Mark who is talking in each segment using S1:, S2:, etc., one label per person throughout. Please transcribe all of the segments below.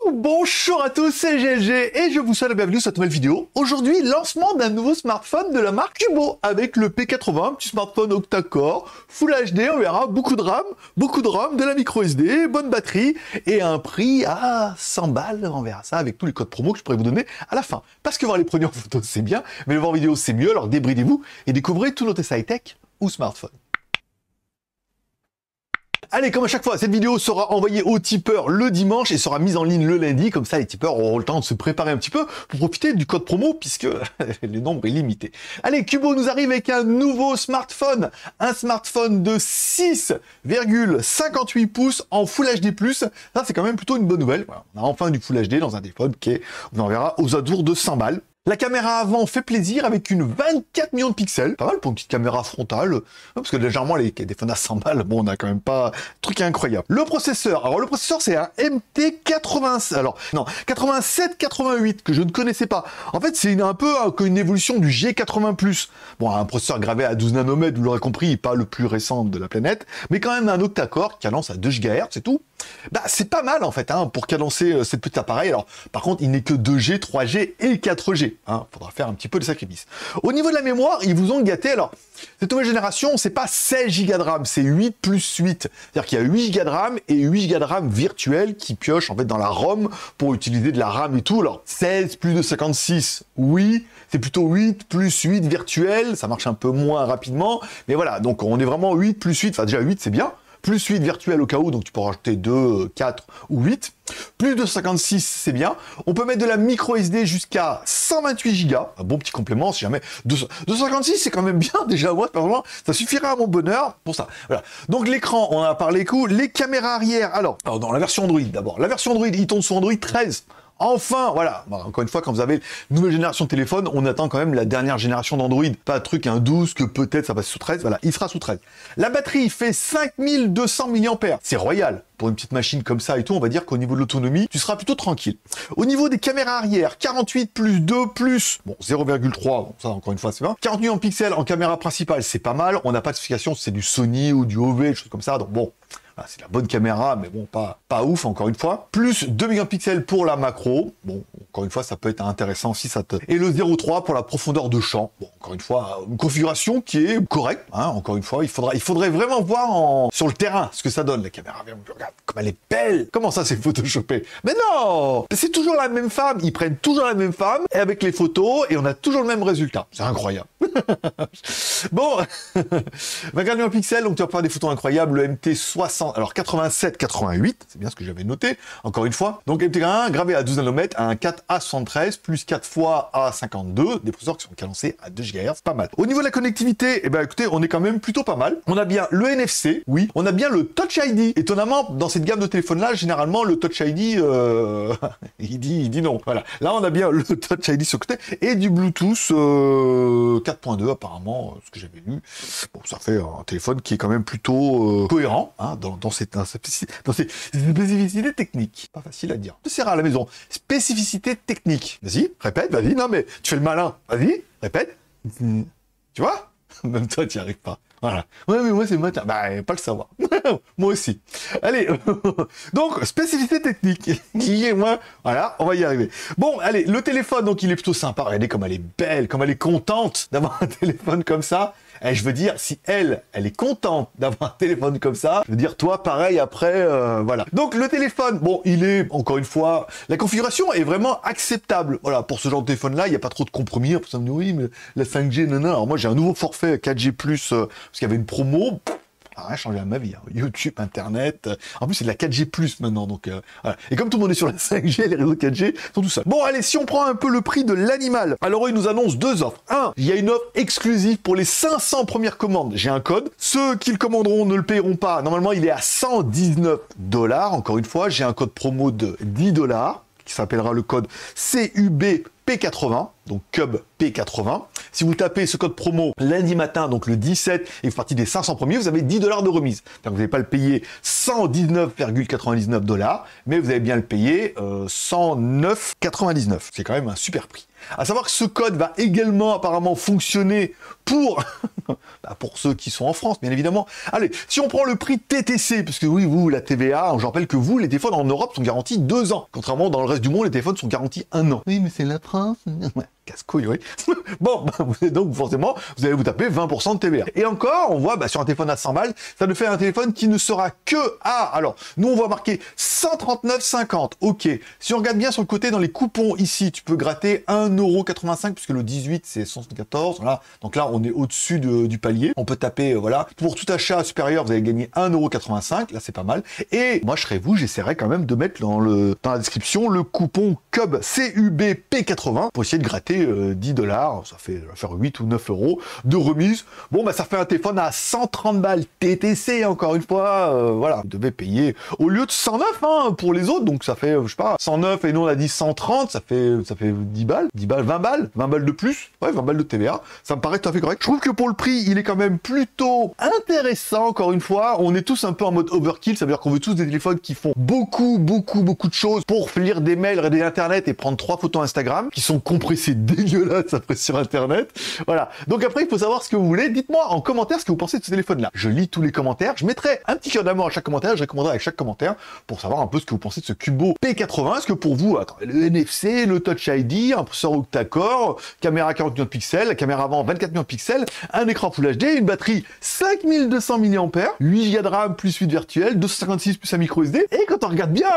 S1: Bonjour à tous, c'est GLG et je vous souhaite la bienvenue sur cette nouvelle vidéo. Aujourd'hui, lancement d'un nouveau smartphone de la marque Cubo avec le P80, petit smartphone octa-core, Full HD, on verra, beaucoup de RAM, de la micro SD, bonne batterie et un prix à 100 balles. On verra ça avec tous les codes promo que je pourrais vous donner à la fin. Parce que voir les produits en photo c'est bien, mais le voir en vidéo c'est mieux, alors débridez-vous et découvrez tous nos tests high-tech ou smartphone. Allez, comme à chaque fois, cette vidéo sera envoyée aux tipeurs le dimanche et sera mise en ligne le lundi. Comme ça, les tipeurs auront le temps de se préparer un petit peu pour profiter du code promo puisque le nombre est limité. Allez, Cubo nous arrive avec un nouveau smartphone. Un smartphone de 6,58 pouces en Full HD+. Ça, c'est quand même plutôt une bonne nouvelle. Voilà, on a enfin du Full HD dans un téléphone qui est, on en verra, aux alentours de 100 balles. La caméra avant fait plaisir avec une 24 millions de pixels. Pas mal pour une petite caméra frontale. Parce que légèrement, les téléphones à 100 balles, bon, on a quand même pas un truc incroyable. Le processeur. Alors, le processeur, c'est un MT87. Alors, non, 8788 que je ne connaissais pas. En fait, c'est un peu une évolution du G80+. Bon, un processeur gravé à 12 nanomètres, vous l'aurez compris, pas le plus récent de la planète. Mais quand même un octa-core qui cadence à 2 GHz, c'est tout. Bah, c'est pas mal, en fait, hein, pour cadencer cet petit appareil. Alors, par contre, il n'est que 2G, 3G et 4G. Faudra faire un petit peu de sacrifice. Au niveau de la mémoire, ils vous ont gâté. Alors, cette nouvelle génération, c'est pas 16 Go de RAM, c'est 8 plus 8. C'est-à-dire qu'il y a 8 Go de RAM et 8 Go de RAM virtuel qui piochent en fait dans la ROM pour utiliser de la RAM et tout. Alors, 16 plus de 56, oui, c'est plutôt 8 plus 8 virtuel, ça marche un peu moins rapidement. Mais voilà, donc on est vraiment 8 plus 8, enfin déjà 8 c'est bien. Plus 8 virtuel au cas où, donc tu peux rajouter 2, 4 ou 8. Plus de 56, c'est bien. On peut mettre de la micro SD jusqu'à 128 Go. Un bon petit complément, si jamais. 256, c'est quand même bien, déjà. Moi, personnellement, ça suffira à mon bonheur pour ça. Voilà. Donc, l'écran, on en a parlé coup. Les caméras arrière. Alors, dans la version Android, d'abord. La version Android, il tourne sur Android 13. Enfin, voilà. Bon, encore une fois, quand vous avez une nouvelle génération de téléphone, on attend quand même la dernière génération d'Android. Pas un truc, un 12, que peut-être ça passe sous 13. Voilà, il sera sous 13. La batterie fait 5200 mAh. C'est royal. Pour une petite machine comme ça et tout, on va dire qu'au niveau de l'autonomie, tu seras plutôt tranquille. Au niveau des caméras arrière, 48 plus 2 plus, bon, 0,3, bon, ça, encore une fois, c'est bien. 40 millions de pixels en caméra principale, c'est pas mal. On n'a pas de spécification si c'est du Sony ou du OV, des choses comme ça. Donc bon, voilà, c'est la bonne caméra, mais bon, pas ouf, encore une fois. Plus 2 millions de pixels pour la macro. Bon, encore une fois, ça peut être intéressant si ça te... Et le 0,3 pour la profondeur de champ. Bon, encore une fois, une configuration qui est correcte. Hein, encore une fois, il faudrait vraiment voir sur le terrain ce que ça donne, la caméra. Regarde comme elle est belle. Comment ça, c'est photoshopé? Mais non! C'est toujours la même femme. Ils prennent toujours la même femme et avec les photos et on a toujours le même résultat. C'est incroyable. Bon, 24 millions de pixels, donc tu vas faire des photos incroyables. Le MT60, alors 87-88, c'est bien ce que j'avais noté, encore une fois. Donc MT1 gravé à 12 nanomètres, un 4A73 plus 4 fois A52, des processeurs qui sont cadencés à 2 GHz, pas mal. Au niveau de la connectivité, eh ben écoutez, on est quand même plutôt pas mal. On a bien le NFC, oui, on a bien le Touch ID. Étonnamment, dans cette gamme de téléphones-là, généralement, le Touch ID, il dit non. Voilà. Là, on a bien le Touch ID sur le côté et du Bluetooth 4.2 apparemment, ce que j'avais lu. Bon, ça fait un téléphone qui est quand même plutôt cohérent hein, dans ses spécificités techniques. Pas facile à dire. Tu seras à la maison. Spécificité technique. Vas-y, répète, vas-y. Non mais tu fais le malin. Vas-y, répète. Tu vois? Même toi, tu n'y arrives pas. Voilà. Ouais, mais moi, c'est matin. Bah, pas le savoir. Moi aussi. Allez. Donc, spécificité technique. Qui est moi? Voilà, on va y arriver. Bon, allez, le téléphone, donc, il est plutôt sympa. Regardez comme elle est belle, comme elle est contente d'avoir un téléphone comme ça. Et je veux dire, si elle est contente d'avoir un téléphone comme ça, je veux dire, toi, pareil, après, voilà. Donc, le téléphone, bon, il est, encore une fois, la configuration est vraiment acceptable. Voilà, pour ce genre de téléphone-là, il n'y a pas trop de compromis. Personne me dit, oui, mais la 5G, non. Alors, moi, j'ai un nouveau forfait 4G+, parce qu'il y avait une promo. Ça n'a rien changé à ma vie. Hein. YouTube, Internet. En plus, c'est de la 4G+, maintenant. Donc, voilà. Et comme tout le monde est sur la 5G, les réseaux 4G sont tout seuls. Bon, allez, si on prend un peu le prix de l'animal. Alors, ils nous annoncent deux offres. Un, il y a une offre exclusive pour les 500 premières commandes. J'ai un code. Ceux qui le commanderont ne le payeront pas. Normalement, il est à 119 $. Encore une fois, j'ai un code promo de 10 $. Qui s'appellera le code CUBP80, donc CUB P80. Si vous tapez ce code promo lundi matin, donc le 17, et vous partie des 500 premiers, vous avez 10 $ de remise. Donc vous n'allez pas le payer 119,99 $, mais vous allez bien le payer 109,99 $. C'est quand même un super prix. À savoir que ce code va également apparemment fonctionner pour, pour ceux qui sont en France, bien évidemment. Allez, si on prend le prix TTC, parce que oui, vous, la TVA, je rappelle que vous, les téléphones en Europe sont garantis 2 ans. Contrairement dans le reste du monde, les téléphones sont garantis 1 an. Oui, mais c'est la France. Ouais, casse-couille, oui. Bon, donc forcément, vous allez vous taper 20% de TVA. Et encore, on voit sur un téléphone à 100 balles, ça nous fait un téléphone qui ne sera que à... Alors, nous, on voit marquer 139,50. Ok. Si on regarde bien sur le côté, dans les coupons, ici, tu peux gratter 1,85 €, puisque le 18, c'est 114. Voilà. Donc là, on est au-dessus du palier. On peut taper, voilà. Pour tout achat supérieur, vous allez gagner 1,85 €. Là, c'est pas mal. Et moi, je serais vous, j'essaierai quand même de mettre dans la description le coupon CUB, CUBP80, pour essayer de gratter 10 $. Ça va faire 8 ou 9 € de remise. Bon, ça fait un téléphone à 130 balles TTC, encore une fois. Voilà. Vous devez payer au lieu de 109, hein, pour les autres. Donc, ça fait, je sais pas, 109 et nous, on a dit 130. Ça fait 10 balles. 10 balles, 20 balles. 20 balles de plus. Ouais, 20 balles de TVA. Ça me paraît tout à fait correct. Je trouve que pour le prix, il est quand même plutôt intéressant, encore une fois. On est tous un peu en mode overkill. Ça veut dire qu'on veut tous des téléphones qui font beaucoup de choses pour lire des mails, regarder Internet et prendre 3 photos Instagram, qui sont compressées dégueulasses après sur Internet. Voilà. Donc après, il faut savoir ce que vous voulez. Dites-moi en commentaire ce que vous pensez de ce téléphone-là. Je lis tous les commentaires. Je mettrai un petit cœur d'amour à chaque commentaire. Je recommanderai avec chaque commentaire pour savoir un peu ce que vous pensez de ce Cubo P80. Est-ce que pour vous, le NFC, le Touch ID, un processeur octa-core, caméra 40 millions de pixels, la caméra avant 24 millions de pixels, un écran Full HD, une batterie 5200 mAh, 8 Go de RAM plus 8 virtuel, 256 plus un micro SD. Et quand on regarde bien,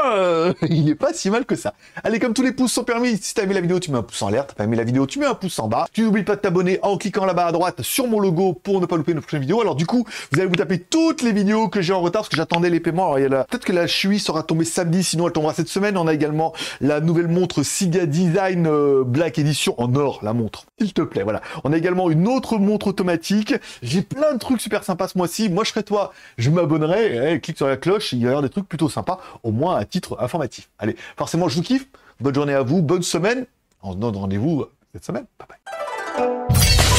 S1: il n'est pas si mal que ça. Allez, comme tous les pouces sont permis, si t'as aimé la vidéo, tu mets un pouce en l'air. T'as pas aimé la vidéo, tu mets un pouce en bas. Tu n'oublies pas de t'abonner en cliquant là-bas à droite sur mon logo pour ne pas louper nos prochaines vidéos. Alors du coup, vous allez vous taper toutes les vidéos que j'ai en retard parce que j'attendais les paiements. Alors peut-être que la Chui sera tombée samedi, sinon elle tombera cette semaine. On a également la nouvelle montre Siga Design Black Edition en or, la montre. S'il te plaît, voilà. On a également une autre montre automatique. J'ai plein de trucs super sympas ce mois-ci. Moi, je serais toi, je m'abonnerai. Clique sur la cloche, il va y avoir des trucs plutôt sympas, au moins à titre informatif. Allez, forcément, je vous kiffe. Bonne journée à vous, bonne semaine. On se donne rendez-vous cette semaine. Bye bye.